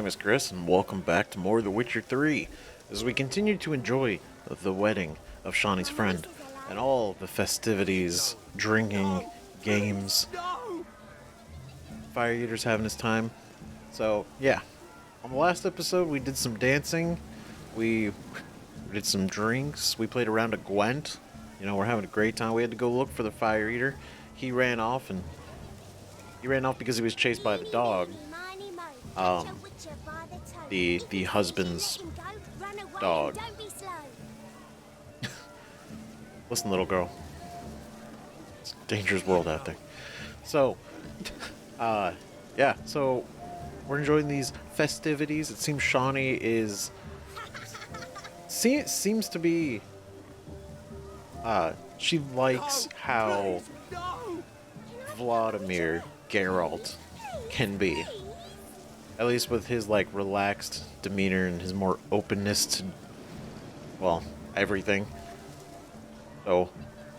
name is Chris, and welcome back to more The Witcher 3, as we continue to enjoy the wedding of Shawnee's friend, and all the festivities, drinking, games. Fire Eater's having his time. So, yeah. On the last episode, we did some dancing, we did some drinks, we played a round of Gwent. You know, we're having a great time. We had to go look for the Fire Eater. He ran off because he was chased by the dog. The husband's dog. Listen, little girl. It's a dangerous world out there. So, yeah, so we're enjoying these festivities. It seems Shawnee seems to be, she likes how Vlodomir, Geralt, can be. At least with his, like, relaxed demeanor and his more openness to, well, everything. So,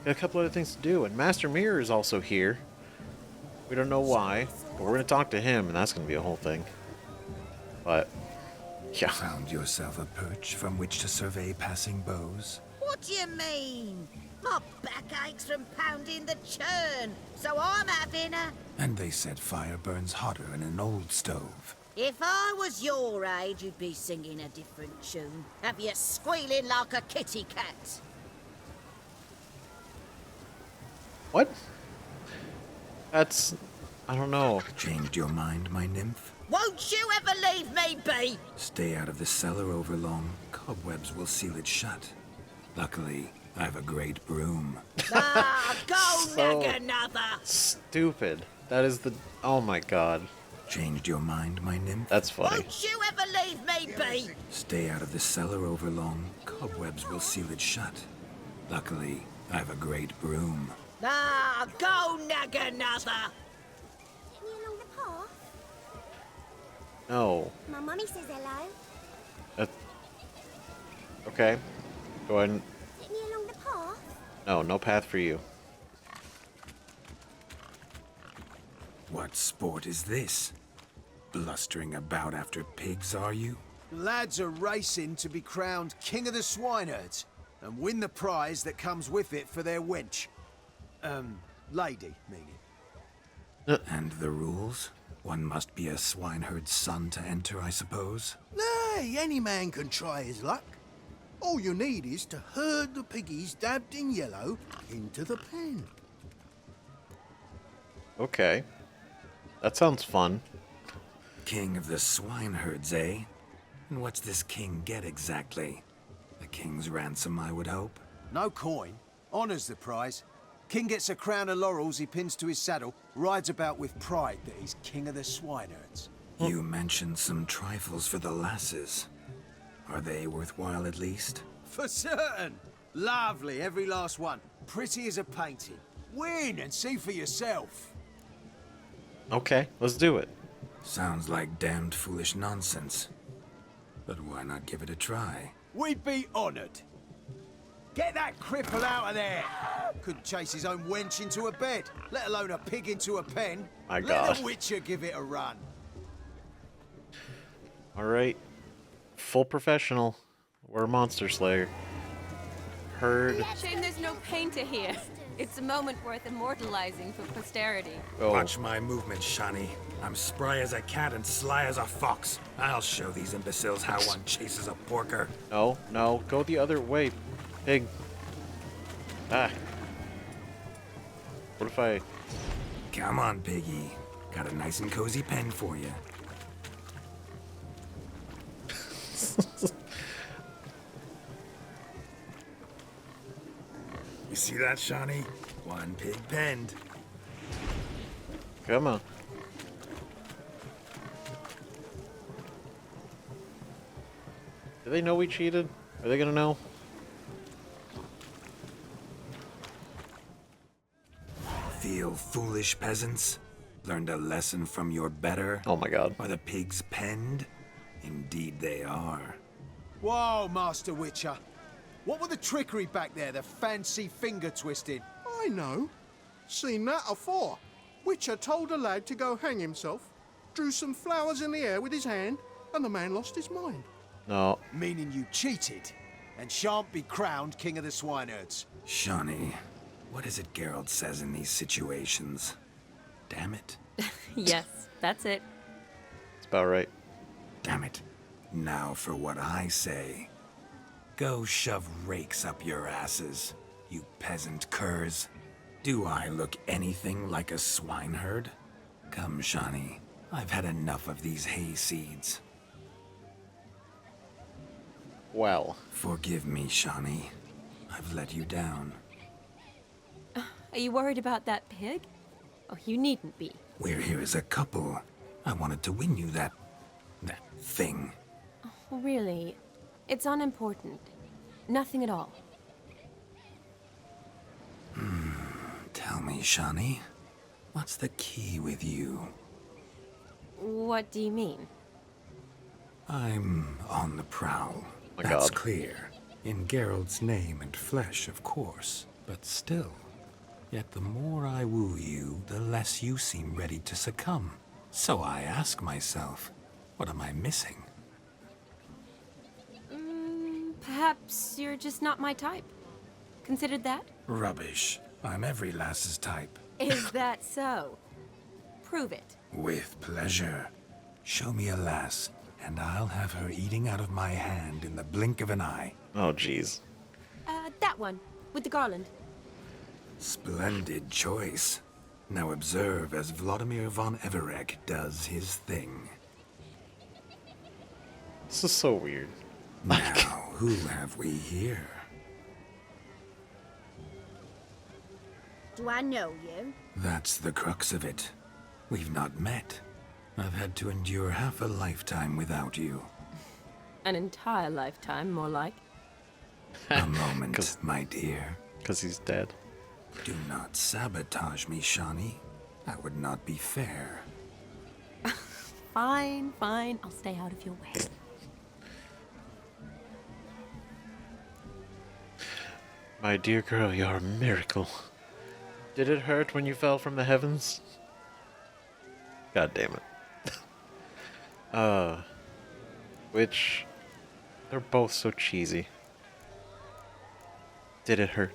got a couple other things to do. And Master Mirror is also here. We don't know why, but we're going to talk to him, and that's going to be a whole thing. But, yeah. Found yourself a perch from which to survey passing bows? What do you mean? My back aches from pounding the churn, so I'm having a... And they said fire burns hotter in an old stove. If I was your age, you'd be singing a different tune. Have you squealing like a kitty cat? What? That's... I don't know. Changed your mind, my nymph? Won't you ever leave me be? Stay out of the cellar overlong. Cobwebs will seal it shut. Luckily, I've a great broom. Go So nag another! stupid. That is the... Oh my god. Changed your mind, my nymph? That's funny. Won't you ever leave me be? Stay out of the cellar overlong. Cobwebs will seal it shut. Luckily, I've a great broom. Go nag another! Take me along the path. No. My mummy says hello. Okay. Go ahead and... Take me along the path. No, no path for you. What sport is this? Blustering about after pigs, are you? Lads are racing to be crowned King of the Swineherds and win the prize that comes with it for their wench. Lady, meaning. And the rules? One must be a swineherd's son to enter, I suppose? Nay, any man can try his luck. All you need is to herd the piggies dabbed in yellow into the pen. Okay. That sounds fun. King of the swineherds, eh? And what's this king get exactly? A king's ransom, I would hope. No coin. Honours the prize. King gets a crown of laurels he pins to his saddle, rides about with pride that he's King of the Swineherds. You mentioned some trifles for the lasses. Are they worthwhile at least? For certain! Lovely, every last one. Pretty as a painting. Win and see for yourself. Okay, let's do it. Sounds like damned foolish nonsense. But why not give it a try? We'd be honoured. Get that cripple out of there! Couldn't chase his own wench into a bed, let alone a pig into a pen. My Let God. the Witcher give it a run. Alright. Full professional. We're a monster slayer. Herd. Shame there's no painter here. It's a moment worth immortalizing for posterity. Oh. Watch my movement, Shani. I'm spry as a cat and sly as a fox. I'll show these imbeciles how one chases a porker. No, no. Go the other way. Pig. Ah. What if I... Come on, piggy. Got a nice and cozy pen for you. You see that, Shawnee? One pig penned. Come on. Do they know we cheated? Are they gonna know? Feel foolish, peasants? Learned a lesson from your better? Oh my god. Are the pigs penned? Indeed they are. Whoa, Master Witcher. What were the trickery back there, the fancy finger twisting? I know. Seen that afore. Witcher told a lad to go hang himself, drew some flowers in the air with his hand, and the man lost his mind. No. Meaning you cheated and shan't be crowned king of the swineherds. Shawnee, what is it Geralt says in these situations? Damn it. Yes, that's it. It's about right. Damn it. Now for what I say. Go shove rakes up your asses, you peasant curs. Do I look anything like a swineherd? Come, Shawnee. I've had enough of these hay seeds. Well. Forgive me, Shawnee. I've let you down. Are you worried about that pig? Oh, you needn't be. We're here as a couple. I wanted to win you that thing. Oh, really? It's unimportant. Nothing at all. Tell me, Shawnee, what's the key with you? What do you mean? I'm on the prowl. My That's God. clear. In Geralt's name and flesh, of course. But still. Yet the more I woo you, the less you seem ready to succumb. So I ask myself, what am I missing? Perhaps you're just not my type. Considered that? Rubbish. I'm every lass's type. Is that so? Prove it. With pleasure. Show me a lass, and I'll have her eating out of my hand in the blink of an eye. Oh, jeez. That one, with the garland. Splendid choice. Now observe as Vlodomir von Everek does his thing. This is so weird. Now, who have we here? Do I know you? That's the crux of it. We've not met. I've had to endure half a lifetime without you. An entire lifetime, more like. A moment, my dear. Because he's dead. Do not sabotage me, Shawnee. That would not be fair. Fine, fine. I'll stay out of your way. My dear girl, you're a miracle. Did it hurt when you fell from the heavens? God damn it. Which... They're both so cheesy. Did it hurt?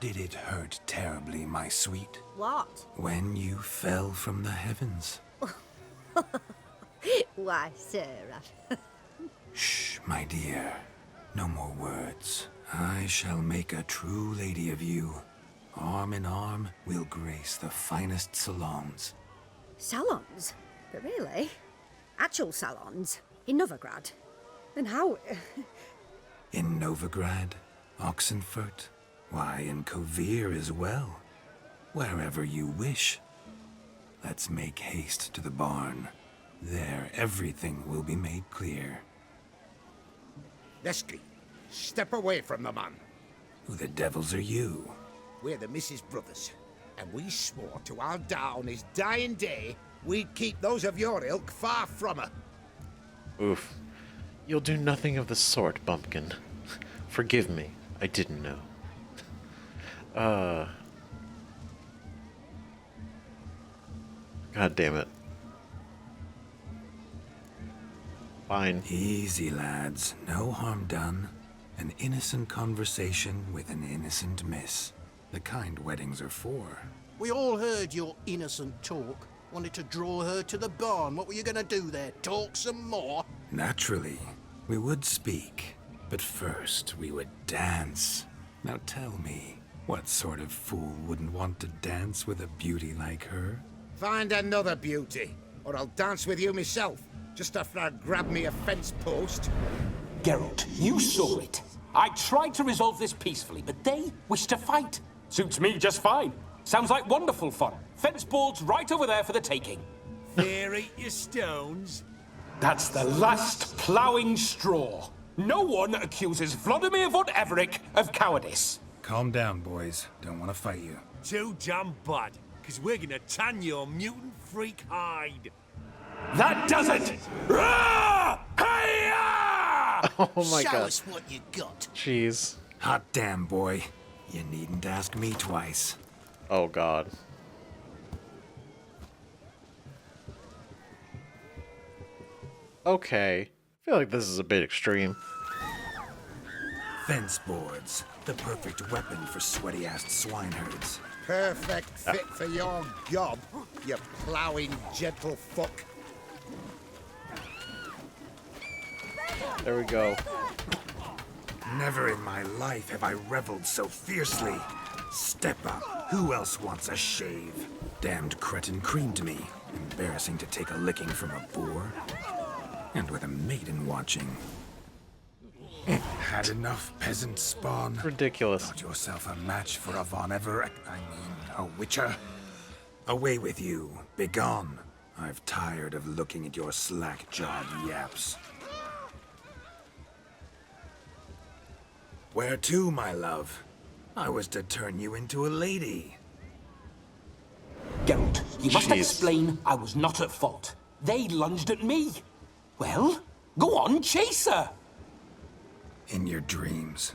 Did it hurt terribly, my sweet? What? When you fell from the heavens? Why, Sarah. Shh, my dear. No more words. I shall make a true lady of you. Arm in arm, we'll grace the finest salons. Salons? But really? Actual salons? In Novigrad? And how... In Novigrad, Oxenfurt, why, in Kovir as well. Wherever you wish. Let's make haste to the barn. There, everything will be made clear. Lesky, step away from the man. Who the devils are you? We're the Mrs. Brothers, and we swore to our down his dying day we'd keep those of your ilk far from her. Oof. You'll do nothing of the sort, Bumpkin. Forgive me, I didn't know. God damn it. Fine. Easy, lads. No harm done. An innocent conversation with an innocent miss. The kind weddings are for. We all heard your innocent talk. Wanted to draw her to the barn. What were you going to do there? Talk some more? Naturally, we would speak. But first, we would dance. Now tell me, what sort of fool wouldn't want to dance with a beauty like her? Find another beauty, or I'll dance with you myself, just after I grab me a fence post. Geralt, you saw it. I tried to resolve this peacefully, but they wish to fight. Suits me just fine. Sounds like wonderful fun. Fence boards right over there for the taking. There eat your stones. That's the last ploughing straw. No one accuses Vlodomir von Everek of cowardice. Calm down, boys. Don't want to fight you. Too damn bad, because we're gonna tan your mutant freak hide. That does it! Rah! Hey-ya! Oh my Show god. us what you got. Jeez. Hot damn, boy. You needn't ask me twice. Oh god. Okay. I feel like this is a bit extreme. Fence boards, the perfect weapon for sweaty-assed swineherds. Perfect fit for your gob, you ploughing gentlefolk. There we go. Never in my life have I reveled so fiercely. Step up. Who else wants a shave? Damned cretin creamed me. Embarrassing to take a licking from a boor. And with a maiden watching. Had enough, peasant spawn. Ridiculous. Got yourself a match for a a witcher. Away with you. Begone. I've tired of looking at your slack-jawed yaps. Where to, my love? I was to turn you into a lady. Gaunt, you must Jeez. explain I was not at fault. They lunged at me. Well, go on, chase her. In your dreams.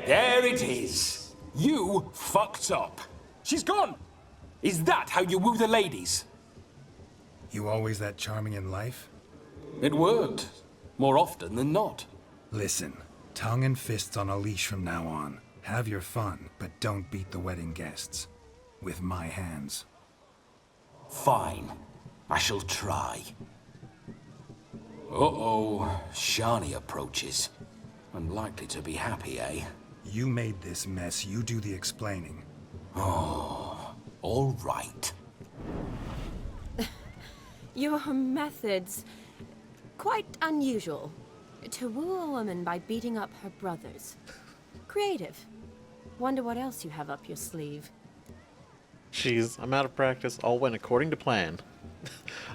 There it is. You fucked up. She's gone. Is that how you woo the ladies? You always that charming in life? It worked. More often than not. Listen, tongue and fists on a leash from now on. Have your fun, but don't beat the wedding guests. With my hands. Fine. I shall try. Uh-oh. Shani approaches. Unlikely to be happy, eh? You made this mess, you do the explaining. Oh, all right. Your methods... quite unusual. To woo a woman by beating up her brothers. Creative. Wonder what else you have up your sleeve. Jeez, I'm out of practice. All went according to plan.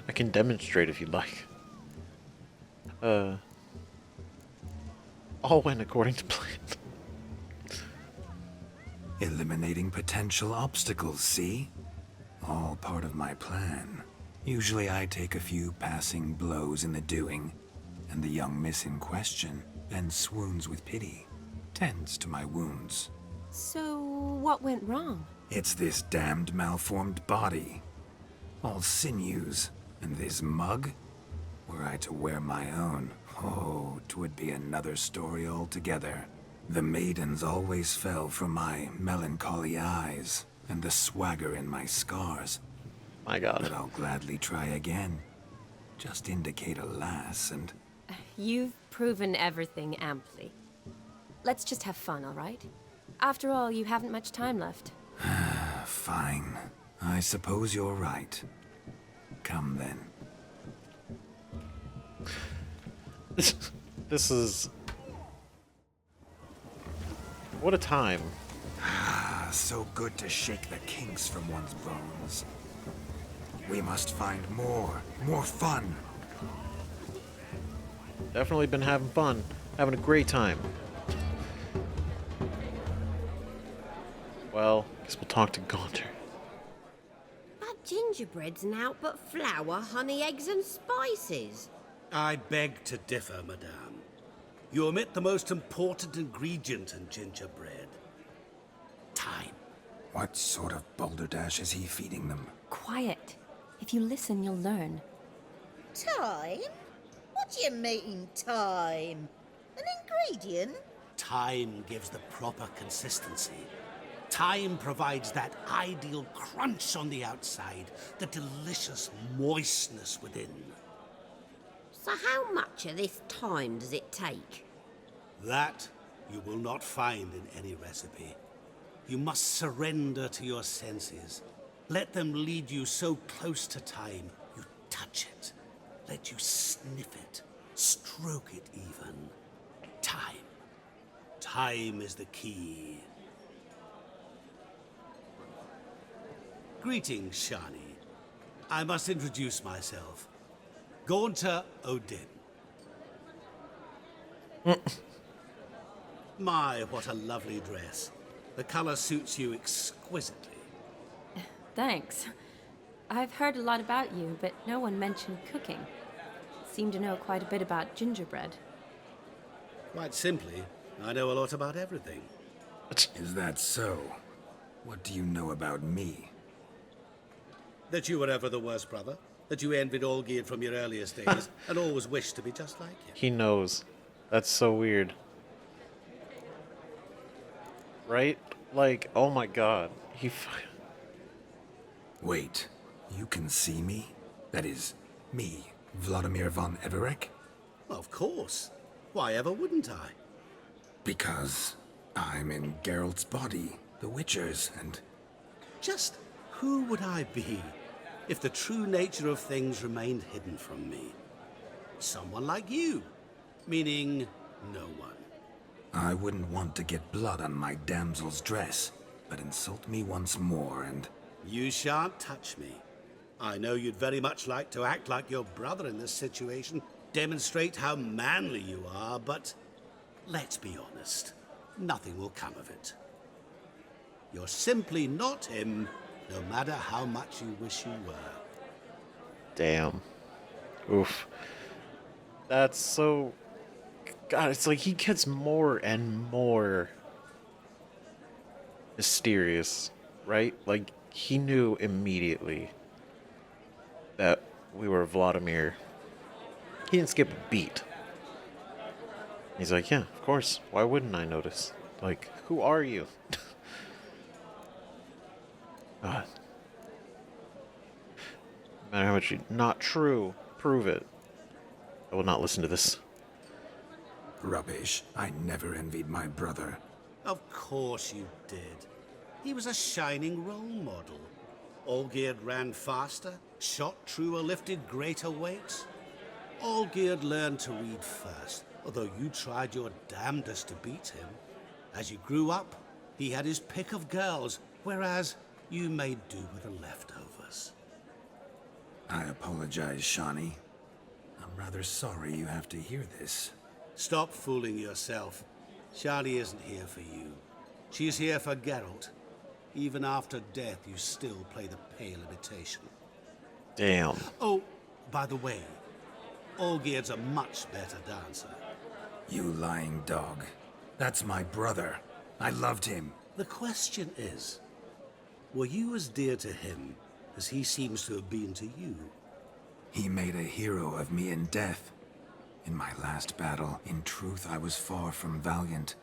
I can demonstrate if you'd like. All went according to plan. Eliminating potential obstacles, see? All part of my plan. Usually I take a few passing blows in the doing, and the young miss in question then swoons with pity, tends to my wounds. So, what went wrong? It's this damned malformed body. All sinews, and this mug? Were I to wear my own, oh, 'twould be another story altogether. The maidens always fell for my melancholy eyes, and the swagger in my scars. My God. But I'll gladly try again. Just indicate a lass, and... You've proven everything amply. Let's just have fun, all right? After all, you haven't much time left. Fine. I suppose you're right. Come then. This is... What a time. So good to shake the kinks from one's bones. We must find more fun. Definitely been having fun. Having a great time. Well, guess we'll talk to Gaunter. But gingerbread's naught but flour, honey, eggs and spices. I beg to differ, madame. You omit the most important ingredient in gingerbread. Time. What sort of balderdash is he feeding them? Quiet. If you listen, you'll learn. Time? What do you mean, time? An ingredient? Time gives the proper consistency. Time provides that ideal crunch on the outside, the delicious moistness within. So how much of this time does it take? That you will not find in any recipe. You must surrender to your senses. Let them lead you so close to time, you touch it. Let you sniff it, stroke it even. Time. Time is the key. Greetings, Shani. I must introduce myself. Gaunter Odin. My, what a lovely dress. The color suits you exquisitely. Thanks. I've heard a lot about you, but no one mentioned cooking. Seem to know quite a bit about gingerbread. Quite simply, I know a lot about everything. Is that so? What do you know about me? That you were ever the worst brother, That you envied Olgierd from your earliest days and always wished to be just like him. He knows. That's so weird. Right? Like, oh my god. Wait, you can see me? That is, me, Vlodomir von Everek? Of course. Why ever wouldn't I? Because I'm in Geralt's body, the Witcher's, and... Just who would I be if the true nature of things remained hidden from me? Someone like you. Meaning, no one. I wouldn't want to get blood on my damsel's dress, but insult me once more and... You shan't touch me. I know you'd very much like to act like your brother in this situation, demonstrate how manly you are, but let's be honest, nothing will come of it. You're simply not him, no matter how much you wish you were. Damn. Oof. That's so... God, it's like he gets more and more mysterious, right? Like, he knew immediately that we were Vlodomir. He didn't skip a beat. He's like, yeah, of course. Why wouldn't I notice? Like, who are you? God. No matter how much you... Not true. Prove it. I will not listen to this. Rubbish. I never envied my brother. Of course you did. He was a shining role model. Olgierd ran faster, shot truer, lifted greater weights. Olgierd learned to read first, although you tried your damnedest to beat him. As you grew up, he had his pick of girls, whereas you made do with the leftovers. I apologize, Shani. I'm rather sorry you have to hear this. Stop fooling yourself. Shani isn't here for you. She's here for Geralt. Even after death, you still play the pale imitation. Damn. Oh, by the way, Olgierd's a much better dancer. You lying dog. That's my brother. I loved him. The question is, were you as dear to him as he seems to have been to you? He made a hero of me in death. In my last battle, in truth, I was far from valiant.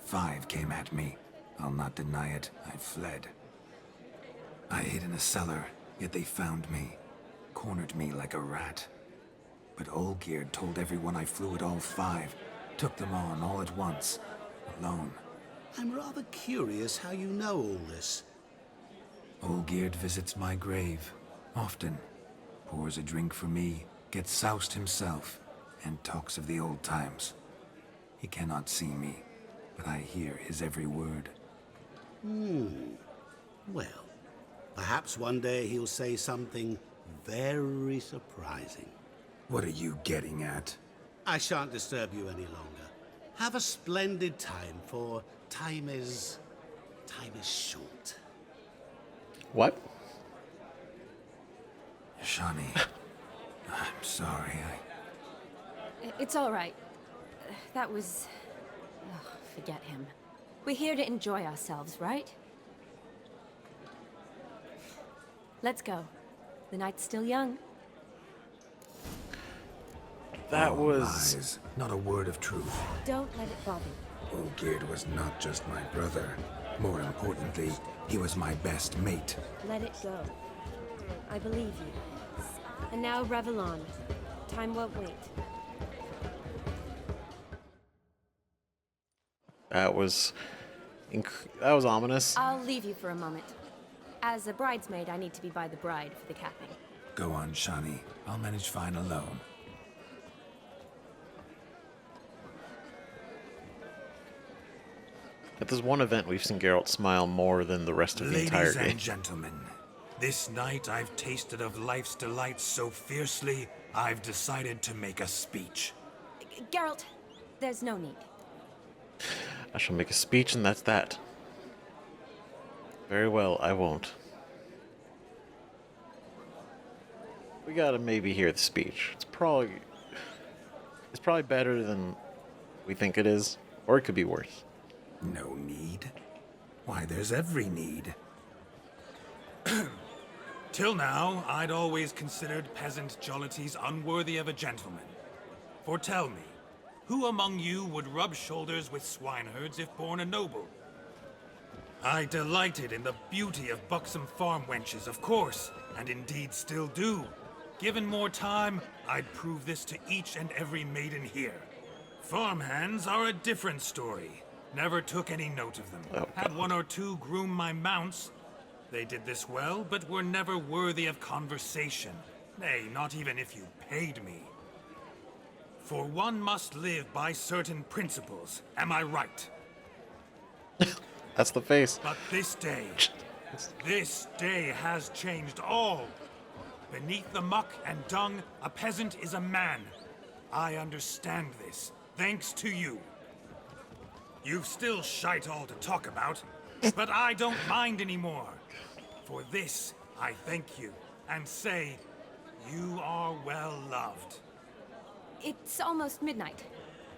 5 came at me. I'll not deny it, I fled. I hid in a cellar, yet they found me. Cornered me like a rat. But Olgierd told everyone I flew at all 5. Took them on all at once. Alone. I'm rather curious how you know all this. Olgierd visits my grave. Often. Pours a drink for me. Gets soused himself. And talks of the old times. He cannot see me, but I hear his every word. Well, perhaps one day he'll say something very surprising. What are you getting at? I shan't disturb you any longer. Have a splendid time, for time is short. What? Shani, I'm sorry, It's all right. That was... Ugh, forget him. We're here to enjoy ourselves, right? Let's go. The night's still young. That All was... lies, not a word of truth. Don't let it bother you. Olgierd was not just my brother. More importantly, he was my best mate. Let it go. I believe you. And now revel on. Time won't wait. That was ominous. I'll leave you for a moment. As a bridesmaid, I need to be by the bride for the capping. Go on, Shani. I'll manage fine alone. At this one event, we've seen Geralt smile more than the rest of the entire Ladies game. and gentlemen, this night I've tasted of life's delights so fiercely, I've decided to make a speech. Geralt, there's no need. I shall make a speech, and that's that. Very well, I won't. We gotta maybe hear the speech. It's probably better than we think it is, or it could be worse. No need? Why, there's every need. Till now, I'd always considered peasant jollities unworthy of a gentleman. For tell me, who among you would rub shoulders with swineherds if born a noble? I delighted in the beauty of buxom farm wenches, of course, and indeed still do. Given more time, I'd prove this to each and every maiden here. Farmhands are a different story. Never took any note of them. Had one or two groom my mounts. They did this well, but were never worthy of conversation. Nay, not even if you paid me. For one must live by certain principles, am I right? That's the face. But this day has changed all. Beneath the muck and dung, a peasant is a man. I understand this, thanks to you. You've still shite all to talk about, but I don't mind anymore. For this, I thank you, and say, you are well loved. It's almost midnight.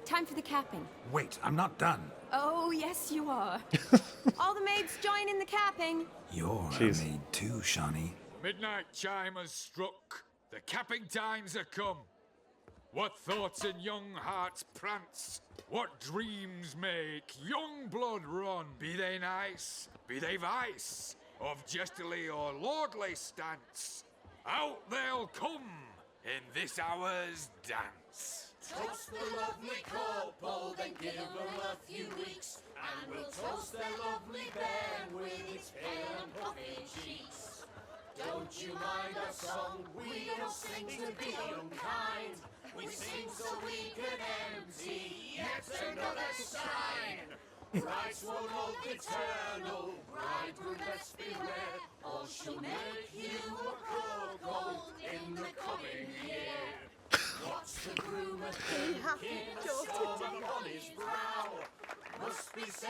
Time for the capping. Wait, I'm not done. Oh, yes, you are. All the maids join in the capping. You're Jeez. a maid too, Shawnee. Midnight chime has struck. The capping times are come. What thoughts in young hearts prance? What dreams make young blood run? Be they nice, be they vice, of jestily or lordly stance, out they'll come in this hour's dance. Toast the lovely couple, then give them a few weeks, and we'll toast their lovely bairn with its pale and puffy cheeks. Don't you mind our song? We don't sing to be unkind. We sing so we can empty yet another sign. Brides won't hold eternal, bridegroom best beware, or she'll make you a cuckold in the coming year. What's the groom a thinking? A storm on his brow must be said.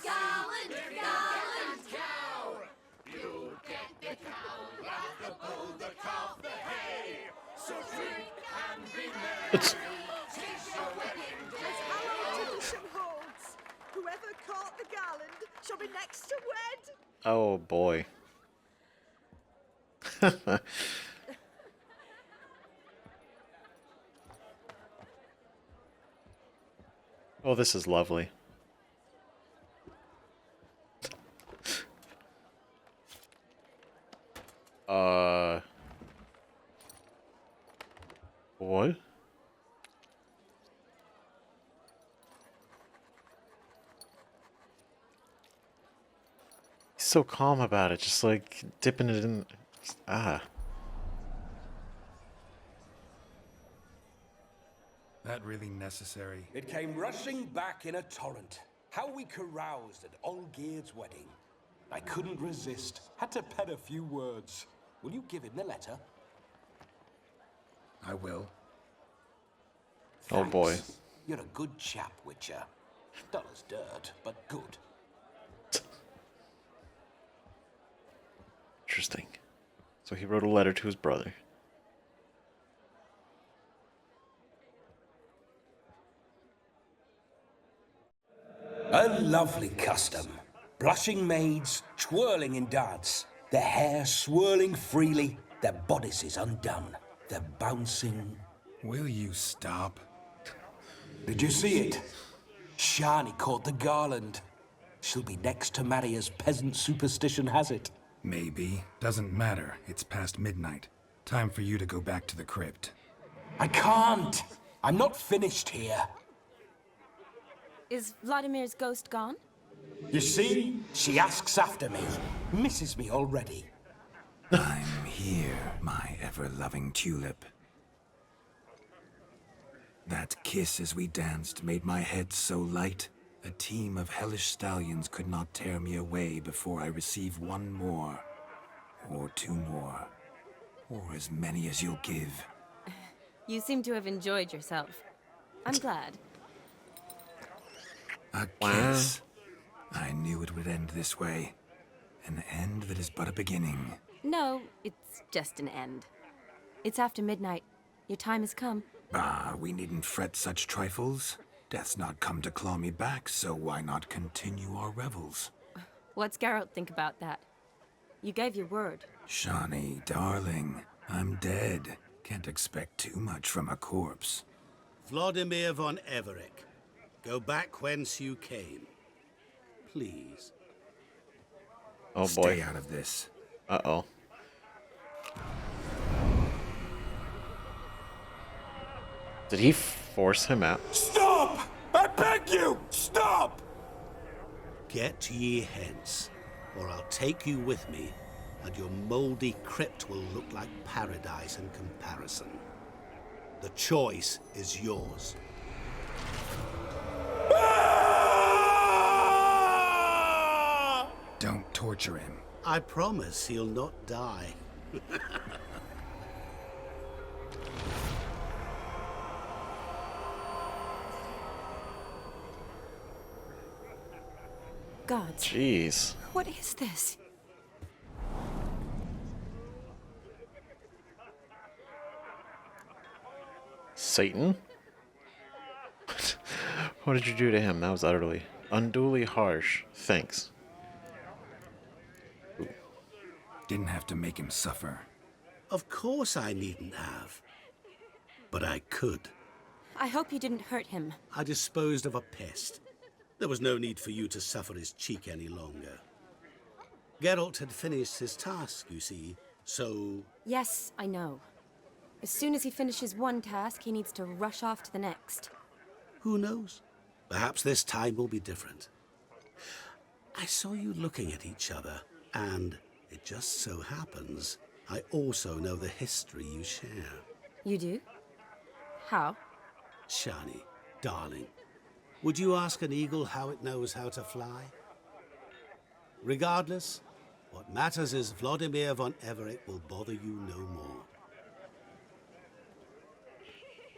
Gallant, Cow. You'll get the cow, laugh the bull, the calf, the hay. So drink and be merry. Tis your wedding day. As our tradition holds, whoever caught the garland shall be next to wed. Oh boy. Oh, this is lovely. What? He's so calm about it, just like dipping it in. Ah. That really necessary? It came rushing back in a torrent. How we caroused at Olgierd's wedding. I couldn't resist. Had to pen a few words. Will you give him the letter? I will. Oh boy. You're a good chap, Witcher. Dull as dirt, but good. Interesting. So he wrote a letter to his brother. A lovely custom. Blushing maids, twirling in dance. Their hair swirling freely, their bodices undone. They're bouncing. Will you stop? Did you see it? Shani caught the garland. She'll be next to marry as peasant superstition has it. Maybe. Doesn't matter. It's past midnight. Time for you to go back to the crypt. I can't. I'm not finished here. Is Vlodomir's ghost gone? You see? She asks after me. Misses me already. I'm here, my ever-loving tulip. That kiss as we danced made my head so light. A team of hellish stallions could not tear me away before I receive one more. Or two more. Or as many as you'll give. You seem to have enjoyed yourself. I'm glad. A kiss. I knew it would end this way. An end that is but a beginning. No, it's just an end. It's after midnight. Your time has come. Ah, we needn't fret such trifles. Death's not come to claw me back, so why not continue our revels? What's Geralt think about that? You gave your word. Shawnee, darling, I'm dead. Can't expect too much from a corpse. Vlodomir von Everec, go back whence you came. Please. Oh boy. Stay out of this. Uh-oh. Did he force him out? Stop! I beg you! Stop! Get ye hence, or I'll take you with me, and your mouldy crypt will look like paradise in comparison. The choice is yours. Don't torture him. I promise he'll not die. God. Jeez. What is this? Satan? What did you do to him? That was unduly harsh. Thanks. Ooh. Didn't have to make him suffer. Of course I needn't have. But I could. I hope you didn't hurt him. I disposed of a pest. There was no need for you to suffer his cheek any longer. Geralt had finished his task, you see, so... Yes, I know. As soon as he finishes one task, he needs to rush off to the next. Who knows? Perhaps this time will be different. I saw you looking at each other, and it just so happens I also know the history you share. You do? How? Shani, darling, would you ask an eagle how it knows how to fly? Regardless, what matters is Vlodomir von Everec will bother you no more.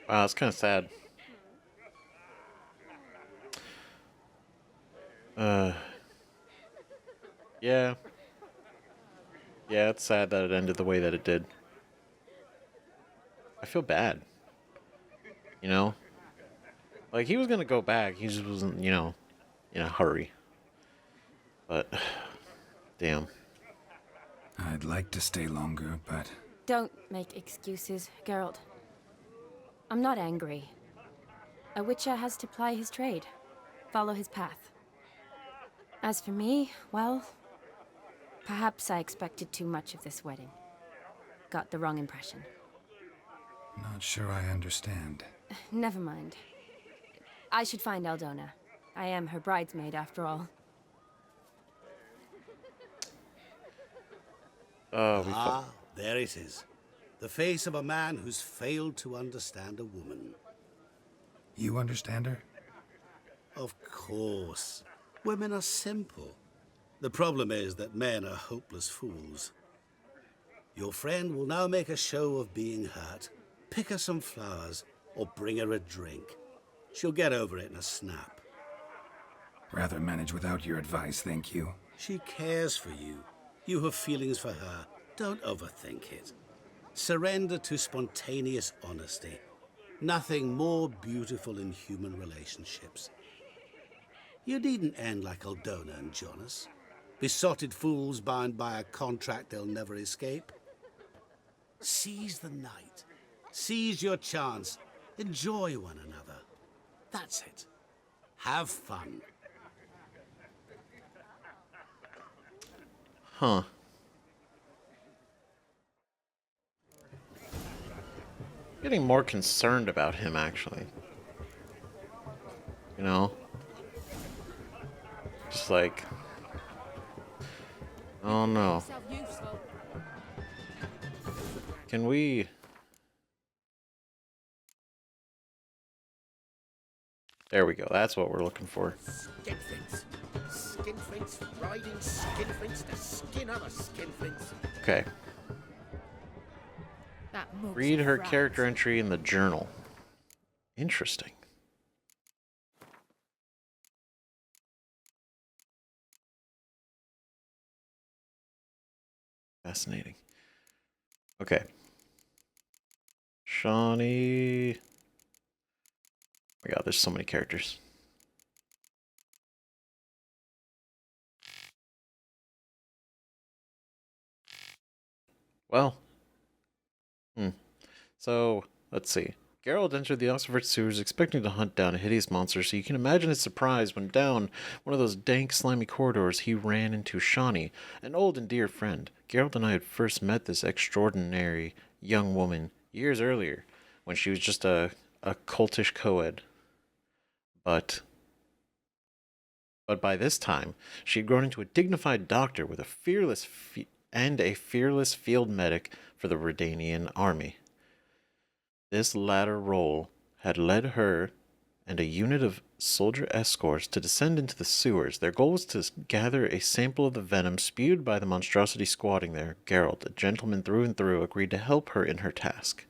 Wow, it's kind of sad. Yeah. Yeah, it's sad that it ended the way that it did. I feel bad. You know? Like, he was gonna go back, he just wasn't, in a hurry. But, damn. I'd like to stay longer, but... Don't make excuses, Geralt. I'm not angry. A witcher has to ply his trade, follow his path. As for me, well, perhaps I expected too much of this wedding. Got the wrong impression. Not sure I understand. Never mind. I should find Aldona. I am her bridesmaid, after all. There it is. The face of a man who's failed to understand a woman. You understand her? Of course. Women are simple. The problem is that men are hopeless fools. Your friend will now make a show of being hurt, pick her some flowers, or bring her a drink. She'll get over it in a snap. Rather manage without your advice, thank you. She cares for you. You have feelings for her. Don't overthink it. Surrender to spontaneous honesty. Nothing more beautiful in human relationships. You needn't end like Aldona and Jonas. Besotted fools bound by a contract they'll never escape. Seize the night. Seize your chance. Enjoy one another. That's it. Have fun. Huh. Getting more concerned about him, actually. You know? Just like... Oh no. Can we... There we go, that's what we're looking for. Skinflints. Skinflints riding skinflints to skin other skinflints. Okay. Read her character entry in the journal. Interesting. Fascinating. Okay. Shawnee. Oh my god, there's so many characters. Well, so, let's see. Geralt entered the Oxford sewers expecting to hunt down a hideous monster, so you can imagine his surprise when down one of those dank, slimy corridors he ran into Shawnee, an old and dear friend. Geralt and I had first met this extraordinary young woman years earlier, when she was just a cultish co-ed. But by this time, she had grown into a dignified doctor with a fearless field medic for the Redanian army. This latter role had led her and a unit of soldier escorts to descend into the sewers. Their goal was to gather a sample of the venom spewed by the monstrosity squatting there. Geralt, a gentleman through and through, agreed to help her in her task.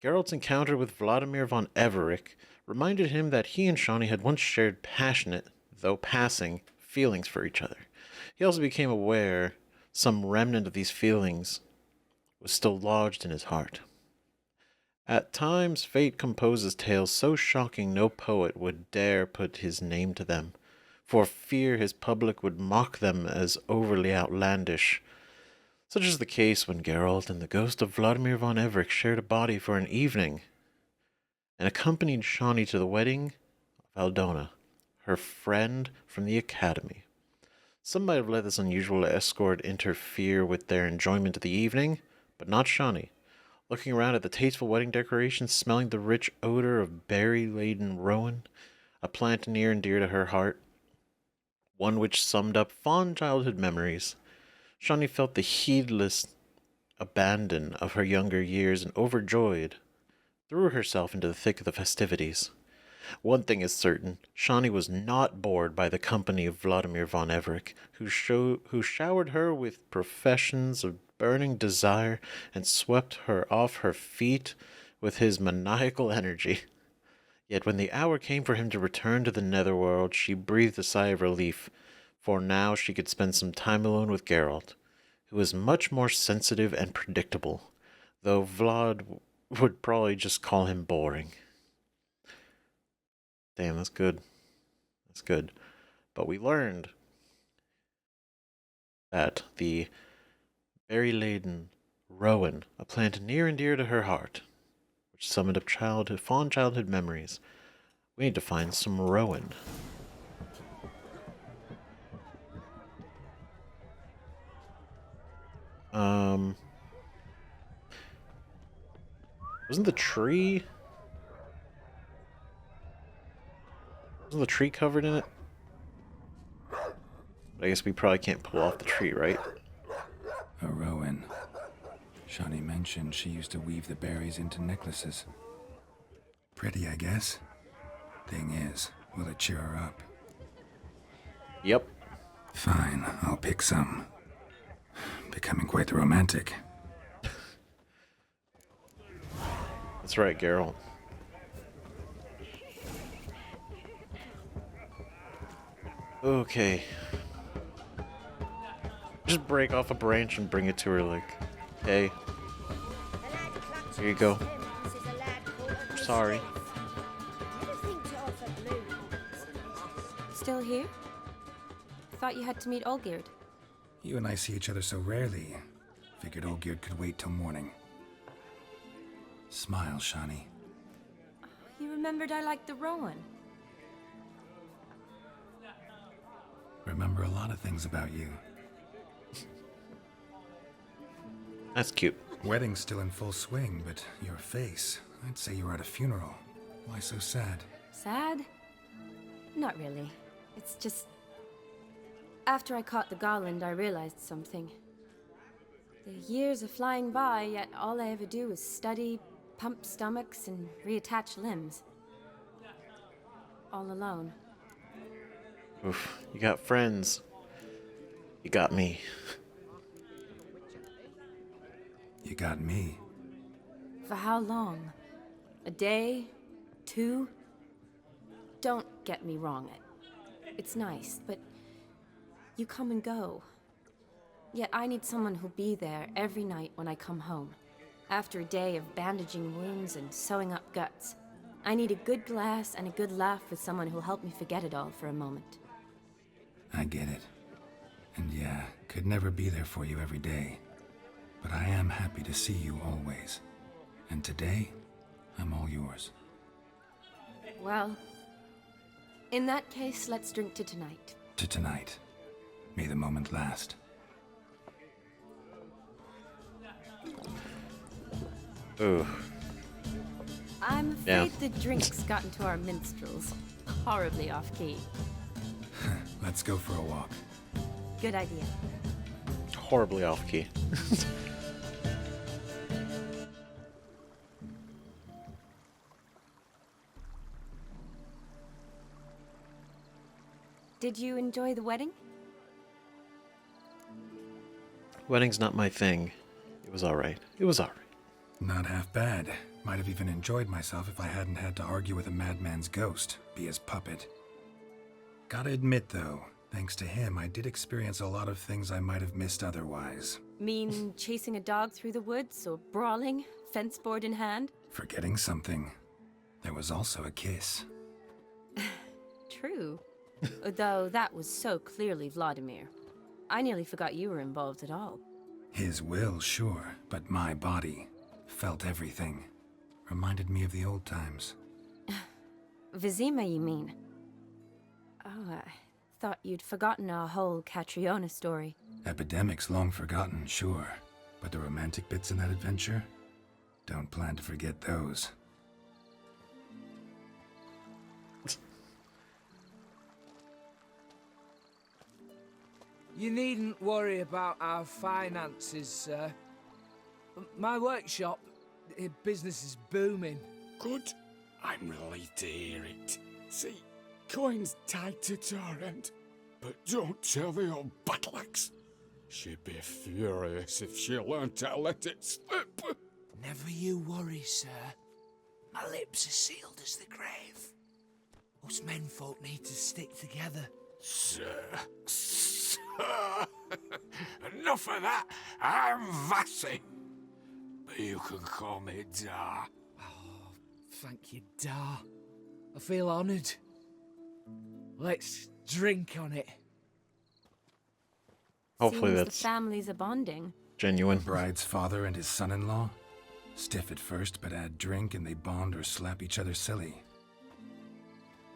Geralt's encounter with Vlodomir von Everec reminded him that he and Shawnee had once shared passionate, though passing, feelings for each other. He also became aware some remnant of these feelings was still lodged in his heart. At times, fate composes tales so shocking no poet would dare put his name to them, for fear his public would mock them as overly outlandish. Such is the case when Geralt and the ghost of Vladimir von Everec shared a body for an evening, and accompanied Shawnee to the wedding of Aldona, her friend from the academy. Some might have let this unusual escort interfere with their enjoyment of the evening, but not Shawnee. Looking around at the tasteful wedding decorations, smelling the rich odor of berry-laden rowan, a plant near and dear to her heart, one which summed up fond childhood memories, Shawnee felt the heedless abandon of her younger years and, overjoyed, threw herself into the thick of the festivities. One thing is certain, Shawnee was not bored by the company of Vladimir von Everec, who showered her with professions of burning desire and swept her off her feet with his maniacal energy. Yet when the hour came for him to return to the netherworld, she breathed a sigh of relief, for now she could spend some time alone with Geralt, who was much more sensitive and predictable, though Vlad would probably just call him boring. Damn, that's good. That's good. But we learned that the berry-laden rowan, a plant near and dear to her heart, which summoned up fond childhood memories. We need to find some rowan. Wasn't the tree covered in it? But I guess we probably can't pull off the tree, right? A rowan. Shawnee mentioned she used to weave the berries into necklaces. Pretty, I guess. Thing is, will it cheer her up? Yep. Fine, I'll pick some. Becoming quite the romantic. That's right, Geralt. Okay. Just break off a branch and bring it to her, like, hey, here you go. Sorry. Still here? Thought you had to meet Olgierd. You and I see each other so rarely. Figured Olgierd could wait till morning. Smile, Shawnee. You remembered I liked the rowan. Remember a lot of things about you. That's cute. Wedding's still in full swing, but your face, I'd say you were at a funeral. Why so sad? Sad? Not really. It's just... After I caught the garland, I realized something. The years are flying by, yet all I ever do is study, pump stomachs, and reattach limbs. All alone. Oof, you got friends. You got me. You got me. For how long? A day? 2? Don't get me wrong. It's nice, but you come and go. Yet I need someone who'll be there every night when I come home. After a day of bandaging wounds and sewing up guts, I need a good glass and a good laugh with someone who'll help me forget it all for a moment. I get it. And yeah, could never be there for you every day. but I am happy to see you always. And today, I'm all yours. Well, in that case, let's drink to tonight. To tonight. May the moment last. Ooh. I'm afraid the drinks got into our minstrels. Horribly off-key. Let's go for a walk. Good idea. Horribly off-key. Did you enjoy the wedding? Wedding's not my thing. It was alright. It was alright. Not half bad. Might have even enjoyed myself if I hadn't had to argue with a madman's ghost, be his puppet. Gotta admit, though, thanks to him, I did experience a lot of things I might have missed otherwise. Mean chasing a dog through the woods, or brawling, fence board in hand? Forgetting something. There was also a kiss. True. Though that was so clearly Vlodomir. I nearly forgot you were involved at all. His will, sure, but my body felt everything. Reminded me of the old times. Vizima, you mean? Oh, I thought you'd forgotten our whole Catriona story. Epidemics long forgotten, sure. But the romantic bits in that adventure? Don't plan to forget those. You needn't worry about our finances, sir. My workshop, business is booming. Good. I'm relieved to hear it. See, coin's tied to Torrent, but don't tell the old battleaxe. She'd be furious if she learned to let it slip. Never you worry, sir. My lips are sealed as the grave. Us menfolk need to stick together. Sir. Enough of that. I'm Vassy. But you can call me Dar. Oh, thank you, Dar. I feel honoured. Let's drink on it. Hopefully Seems that's the families are bonding. genuine. The bride's father and his son-in-law? Stiff at first, but add drink and they bond or slap each other silly.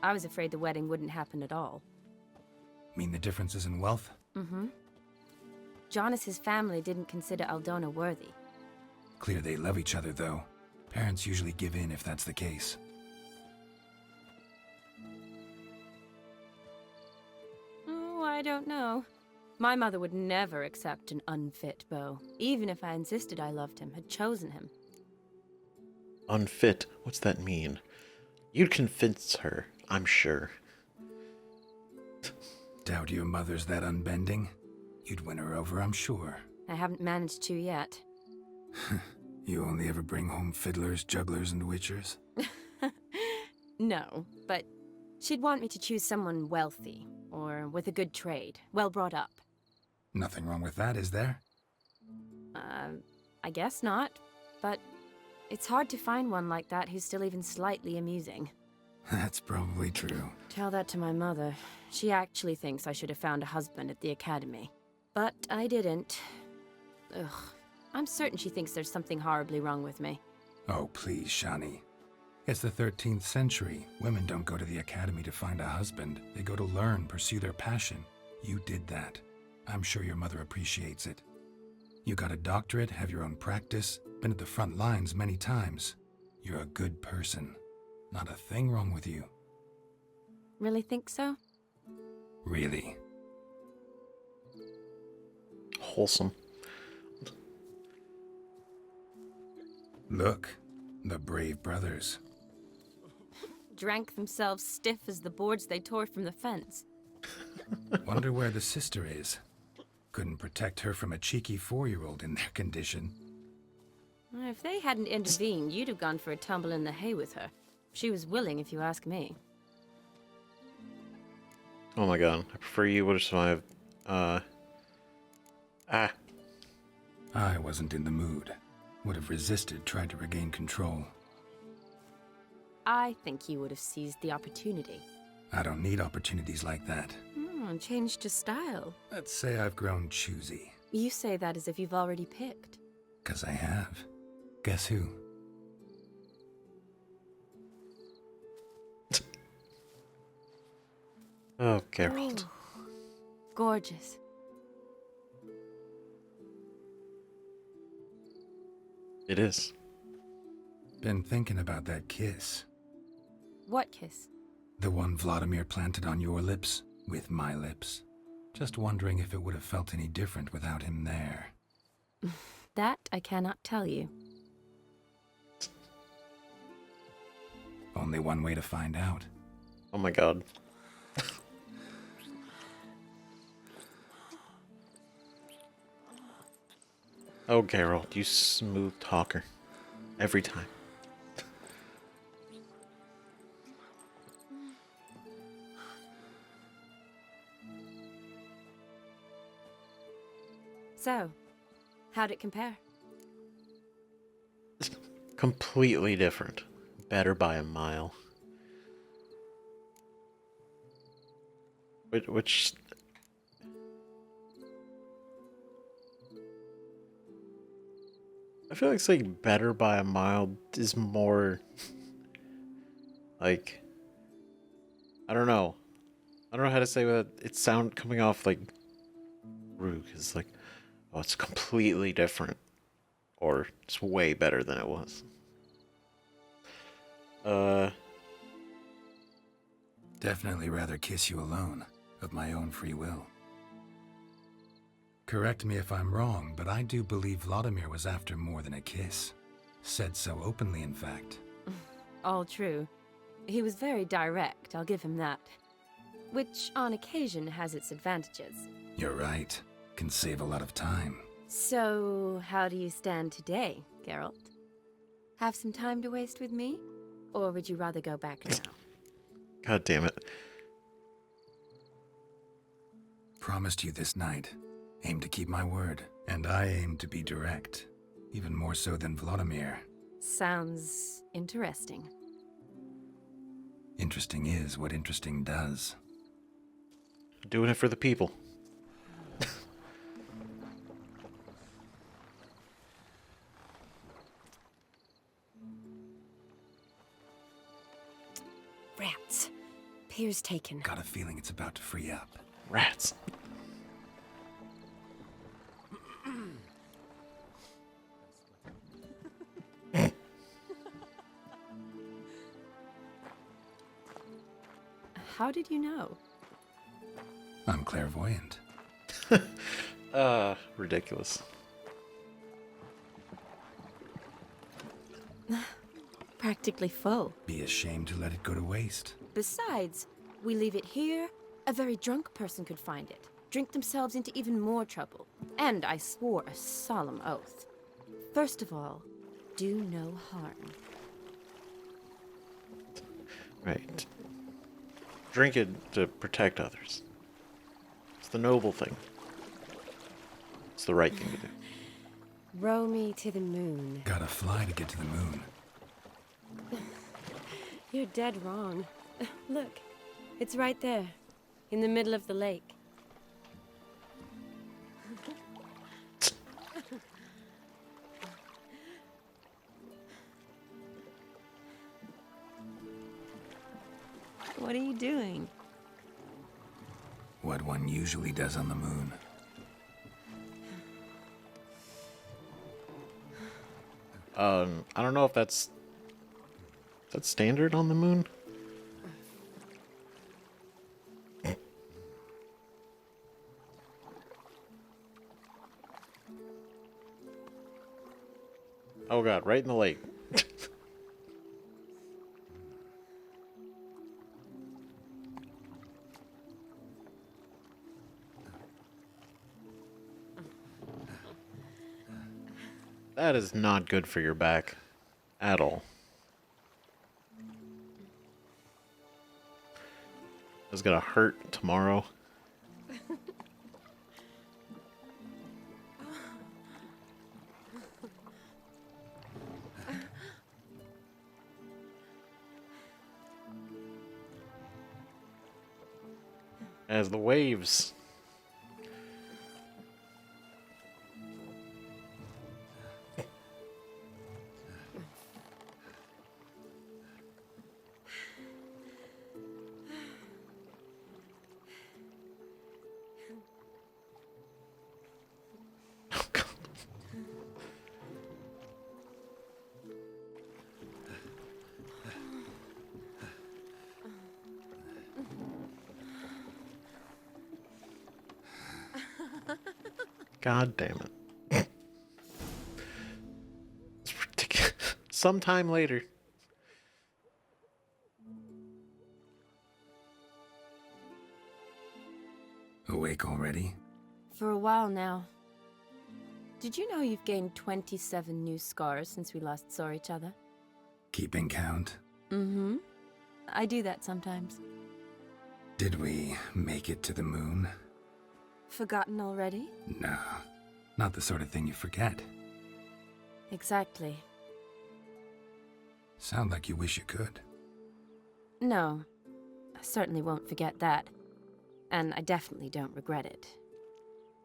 I was afraid the wedding wouldn't happen at all. Mean the differences in wealth? Mm-hmm. Jonas's family didn't consider Aldona worthy. Clear they love each other, though. Parents usually give in if that's the case. Oh, I don't know. My mother would never accept an unfit beau, even if I insisted I loved him, had chosen him. Unfit? What's that mean? You'd convince her, I'm sure. Doubt your mother's that unbending. You'd win her over, I'm sure. I haven't managed to yet. You only ever bring home fiddlers, jugglers, and witchers? No, but she'd want me to choose someone wealthy, or with a good trade, well brought up. Nothing wrong with that, is there? I guess not, but it's hard to find one like that who's still even slightly amusing. That's probably true. Tell that to my mother. She actually thinks I should have found a husband at the academy. But I didn't. Ugh. I'm certain she thinks there's something horribly wrong with me. Oh, please, Shani. It's the 13th century. Women don't go to the academy to find a husband. They go to learn, pursue their passion. You did that. I'm sure your mother appreciates it. You got a doctorate, have your own practice, been at the front lines many times. You're a good person. Not a thing wrong with you. Really think so? Really. Wholesome. Look, the brave brothers. Drank themselves stiff as the boards they tore from the fence. Wonder where the sister is. Couldn't protect her from a cheeky 4-year-old in their condition. If they hadn't intervened, you'd have gone for a tumble in the hay with her. She was willing, if you ask me. Oh my god, I prefer you would have survived. I wasn't in the mood. Would have resisted, tried to regain control. I think you would have seized the opportunity. I don't need opportunities like that. Changed your style. Let's say I've grown choosy. You say that as if you've already picked. 'Cause I have. Guess who? Oh, Geralt. Ooh, gorgeous. It is. Been thinking about that kiss. What kiss? The one Vlodomir planted on your lips with my lips. Just wondering if it would have felt any different without him there. That I cannot tell you. Only one way to find out. Oh my god. Oh, Geralt, you smooth talker. Every time. So, how'd it compare? Completely different. Better by a mile. Which I feel like saying better by a mile is more like, I don't know. I don't know how to say that. It sound coming off like rude. It's like, oh, it's completely different, or it's way better than it was. Definitely rather kiss you alone, of my own free will. Correct me if I'm wrong, but I do believe Vlodomir was after more than a kiss. Said so openly, in fact. All true. He was very direct, I'll give him that. Which, on occasion, has its advantages. You're right. Can save a lot of time. So, how do you stand today, Geralt? Have some time to waste with me? Or would you rather go back now? God damn it. Promised you this night. Aim to keep my word. And I aim to be direct. Even more so than Vlodomir. Sounds interesting. Interesting is what interesting does. Doing it for the people. Rats. Pier's taken. Got a feeling it's about to free up. Rats. How did you know? I'm clairvoyant. Ridiculous. Practically full. Be ashamed to let it go to waste. Besides, we leave it here, a very drunk person could find it, drink themselves into even more trouble. And I swore a solemn oath. First of all, do no harm. Right. Drink it to protect others. It's the noble thing. It's the right thing to do. Row me to the moon. Gotta fly to get to the moon. You're dead wrong. Look, it's right there, in the middle of the lake. What are you doing? What one usually does on the moon. I don't know if that's standard on the moon. Oh god, right in the lake. That is not good for your back at all. It's gonna hurt tomorrow. As the waves God damn it. It's ridiculous. Sometime later. Awake already? For a while now. Did you know you've gained 27 new scars since we last saw each other? Keeping count? Mm-hmm. I do that sometimes. Did we make it to the moon? Forgotten already? No, not the sort of thing you forget. Exactly. Sound like you wish you could. No, I certainly won't forget that. And I definitely don't regret it.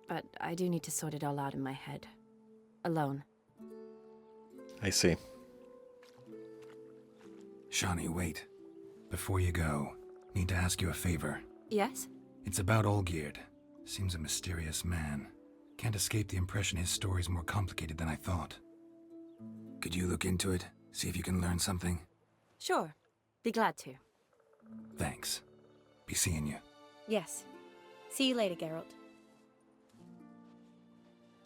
But I do need to sort it all out in my head. Alone. I see. Shawnee, wait. Before you go, need to ask you a favor. Yes? It's about Olgierd. Seems a mysterious man. Can't escape the impression his story's more complicated than I thought. Could you look into it? See if you can learn something? Sure. Be glad to. Thanks. Be seeing you. Yes. See you later, Geralt.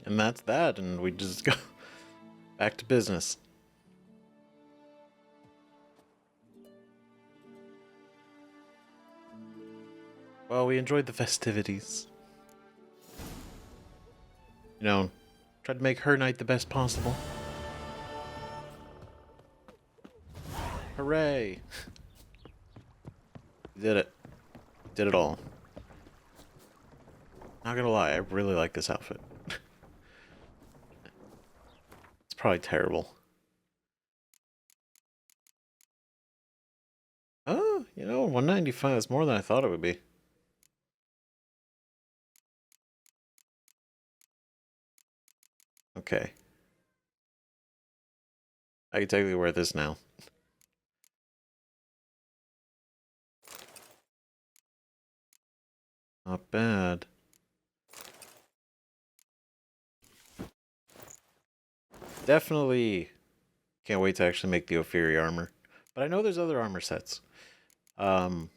And that's that, and we just go back to business. Well, we enjoyed the festivities. You know, tried to make her night the best possible. Hooray! Did it. Did it all. Not gonna lie, I really like this outfit. It's probably terrible. Oh, you know, 195 is more than I thought it would be. Okay. I can technically wear this now. Not bad. Definitely can't wait to actually make the Ophiri armor. But I know there's other armor sets. One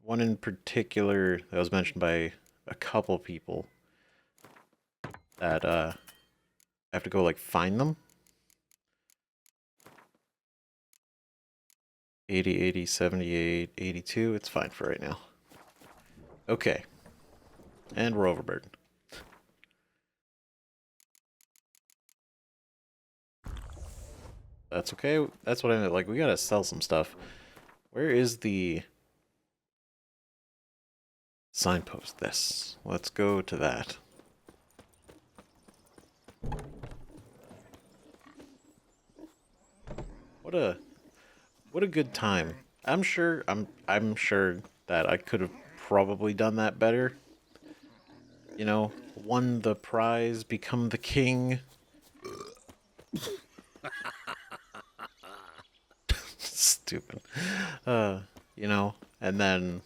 in particular that was mentioned by a couple people that I have to go like find them. 80, 80, 78, 82. It's fine for right now. Okay. And we're overburdened. That's okay. That's what I meant. Like, we gotta sell some stuff. Where is the signpost? This. Let's go to that. What a good time. I'm sure that I could have probably done that better. You know, won the prize, become the king. Stupid. You know, and then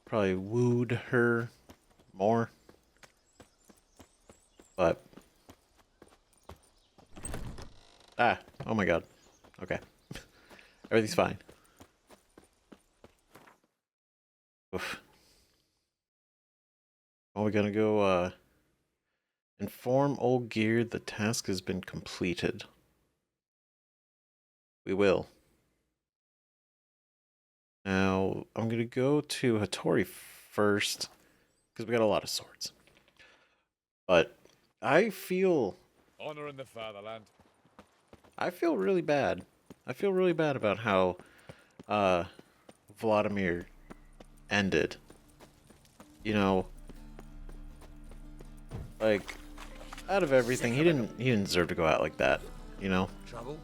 probably wooed her more. But oh my god. Okay. Everything's fine. Oof. Well, we're gonna go inform Olgierd the task has been completed. We will. Now, I'm going to go to Hattori first, because we got a lot of swords. But I feel... Honor in the fatherland. I feel really bad. I feel really bad about how Vlodomir ended. You know, like, out of everything, he didn't deserve to go out like that, you know? Trouble?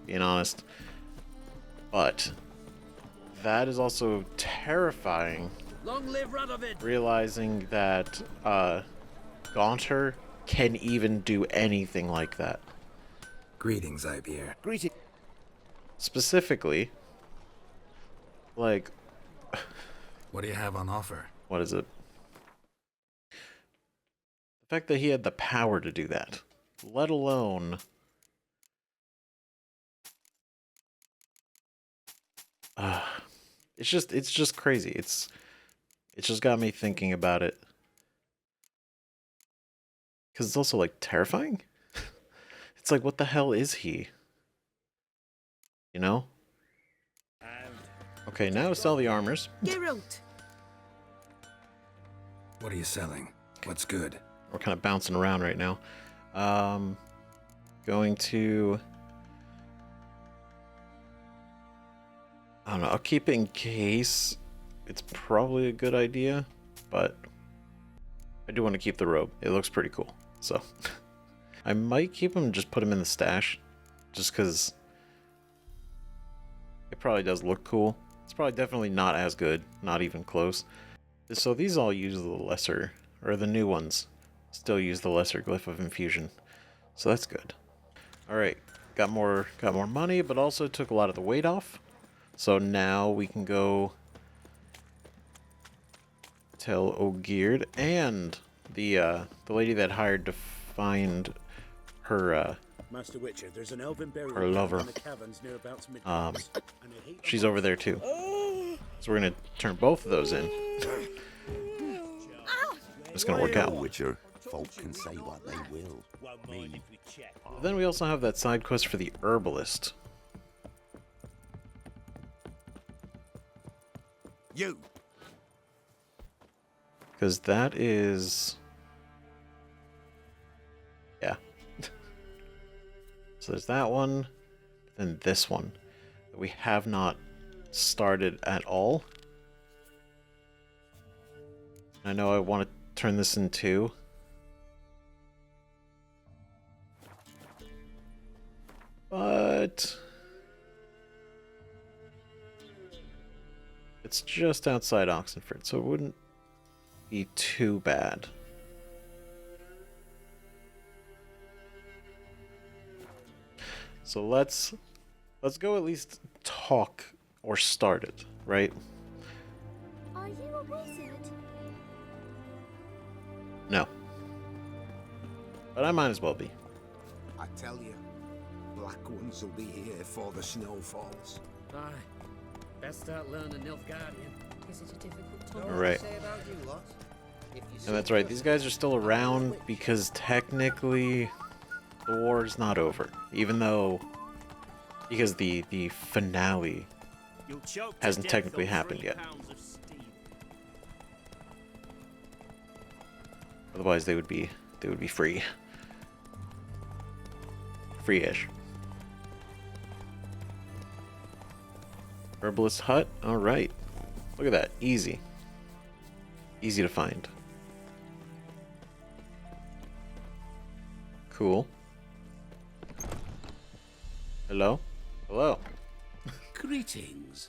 Being honest. But that is also terrifying. Long live Radovid! Realizing that Gaunter can even do anything like that. Greetings, Ibeer. Greetings. Specifically, like... What do you have on offer? What is it? The fact that he had the power to do that, let alone... it's just crazy. It's just got me thinking about it. Because it's also, like, terrifying. It's like, what the hell is he? You know? Okay, now sell the armors. Geralt. What are you selling? What's good? We're kind of bouncing around right now. Going to... I don't know, I'll keep it in case it's probably a good idea, but I do want to keep the robe. It looks pretty cool, so... I might keep him and just put him in the stash, just because it probably does look cool. It's probably definitely not as good, not even close. So these all use the lesser, or the new ones, still use the lesser glyph of infusion. So that's good. Alright, got more money, but also took a lot of the weight off. So now we can go tell Ogierd and the lady that hired to find her Master Witcher, there's an elven burial her lover. in the caverns nearabouts midnight. She's over there too. So we're gonna turn both of those in. It's gonna work out. Witcher, folk can say what they will. Me. Then we also have that side quest for the herbalist. You. Because that is... yeah. So there's that one, and this one that we have not started at all. I know I want to turn this in two. But... it's just outside Oxenford, so it wouldn't be too bad. So let's go at least talk or start it, right? Are you a wizard? No. But I might as well be. I tell you, black ones will be here before the snow falls. Aye. Best start learning Nilfgaardian. Is it a difficult topic Alright. to say about you lot? And that's right, these guys are still around because technically the war is not over. Even though, because the finale hasn't technically happened yet. Otherwise they would be free. Free-ish. Herbalist hut? Alright. Look at that. Easy. Easy to find. Cool. Hello? Hello. Greetings.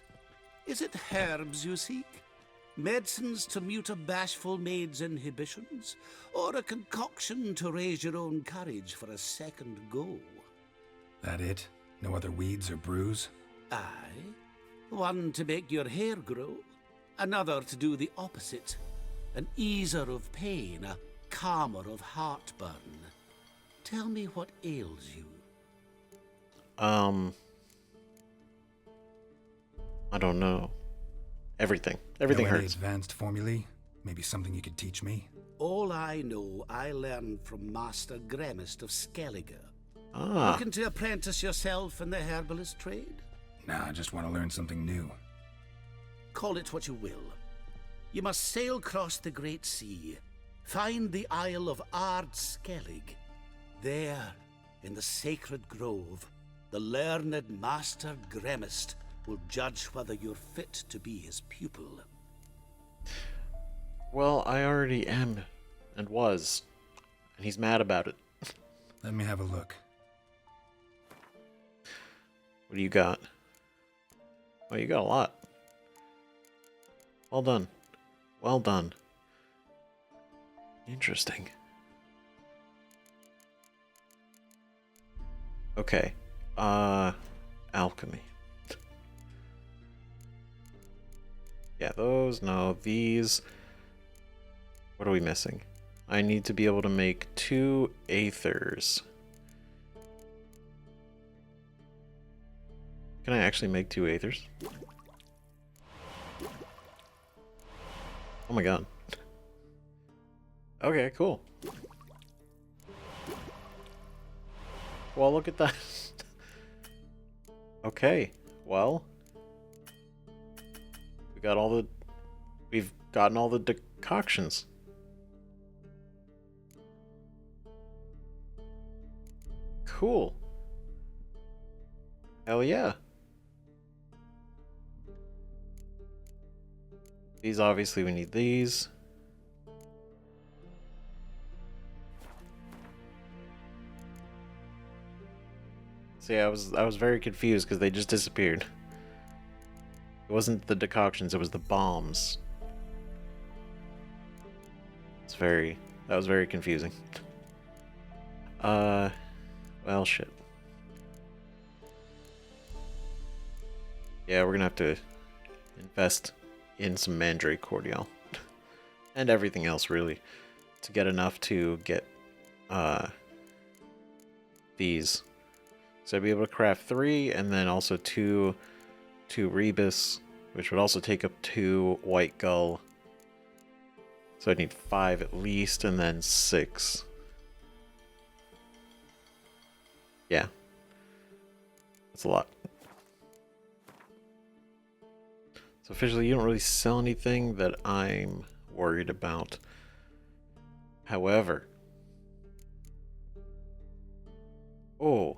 Is it herbs you seek? Medicines to mute a bashful maid's inhibitions? Or a concoction to raise your own courage for a second go? That it? No other weeds or brews? Aye. One to make your hair grow, another to do the opposite. An easer of pain, a calmer of heartburn. Tell me what ails you. I don't know. Everything. Everything know any hurts. Advanced formulae? Maybe something you could teach me? All I know, I learned from Master Gremist of Skellige. Ah. Looking to apprentice yourself in the herbalist trade? Nah, I just want to learn something new. Call it what you will. You must sail across the great sea, find the Isle of Ard Skellig. There, in the sacred grove, the learned Master Gremist will judge whether you're fit to be his pupil. Well, I already am, and was, and he's mad about it. Let me have a look. What do you got? Oh, you got a lot. Well done. Well done. Interesting. Okay. Alchemy. Yeah, those, no, these. What are we missing? I need to be able to make 2 aethers. Can I actually make 2 aethers? Oh my god. Okay, cool. well, look at that. Okay, well, we've gotten all the decoctions. Cool. Hell yeah. These, obviously, we need these. See, I was very confused because they just disappeared. It wasn't the decoctions, it was the bombs. That was very confusing. Well, shit. Yeah, we're gonna have to invest in some Mandrake Cordial. And everything else, really, to get enough to get, these. So I'd be able to craft 3, and then also 2 Rebus, which would also take up 2 White Gull. So I'd need 5 at least, and then 6. Yeah. That's a lot. So officially, you don't really sell anything that I'm worried about. However... Oh.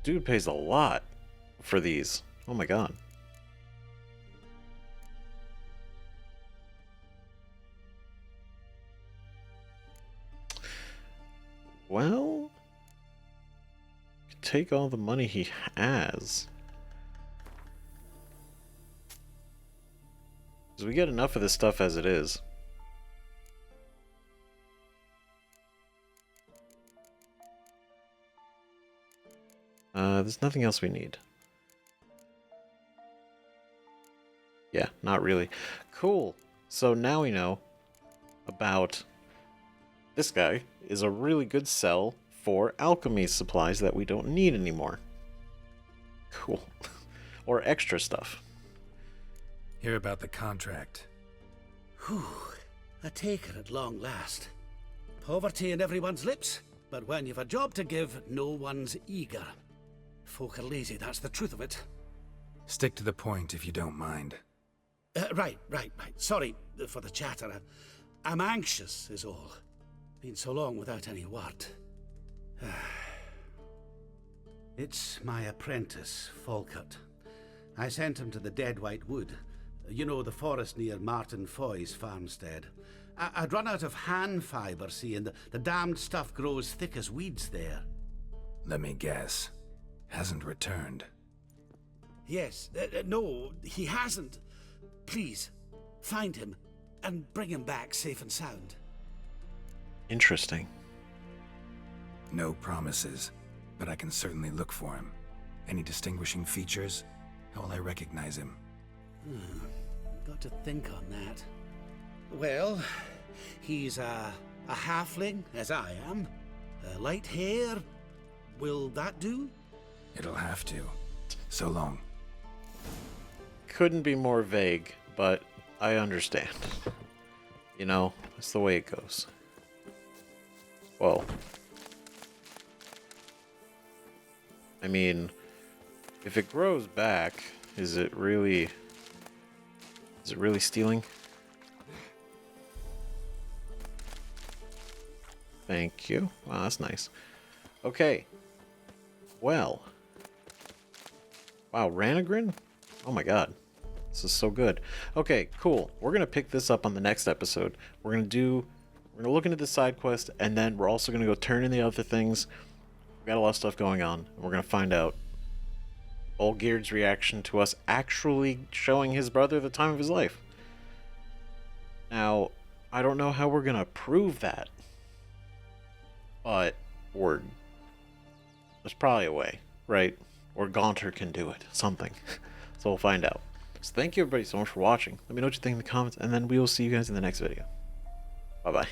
Dude pays a lot for these. Oh my god. Well, take all the money he has. Because we get enough of this stuff as it is. There's nothing else we need. Yeah, not really. Cool. So now we know about this guy is a really good sell for alchemy supplies that we don't need anymore. Cool. Or extra stuff. Hear about the contract. Whew. A taker at long last. Poverty in everyone's lips, but when you've a job to give, no one's eager. Folk are lazy, that's the truth of it. Stick to the point if you don't mind. Right. Sorry for the chatter. I'm anxious, is all. Been so long without any word. It's my apprentice, Falkert. I sent him to the Dead White Wood. You know, the forest near Martin Foy's farmstead. I'd run out of hand fibre, see, and the damned stuff grows thick as weeds there. Let me guess. Hasn't returned. Yes. No, he hasn't. Please, find him and bring him back safe and sound. Interesting. No promises, but I can certainly look for him. Any distinguishing features? How will I recognize him? Got to think on that. Well, he's a halfling, as I am. Light hair. Will that do? It'll have to. So long. Couldn't be more vague, but I understand. You know, that's the way it goes. Well, I mean, if it grows back, is it really stealing? Thank you. Wow, that's nice. Okay. Well. Wow, Ranagrin? Oh my god. This is so good. Okay, cool. We're going to pick this up on the next episode. We're going to look into the side quest, and then we're also going to go turn in the other things. We've got a lot of stuff going on, and we're going to find out Olgierd's reaction to us actually showing his brother the time of his life. Now, I don't know how we're going to prove that, but there's probably a way, right? Or Gaunter can do it. Something. So we'll find out. So thank you everybody so much for watching. Let me know what you think in the comments, and then we will see you guys in the next video. Bye-bye.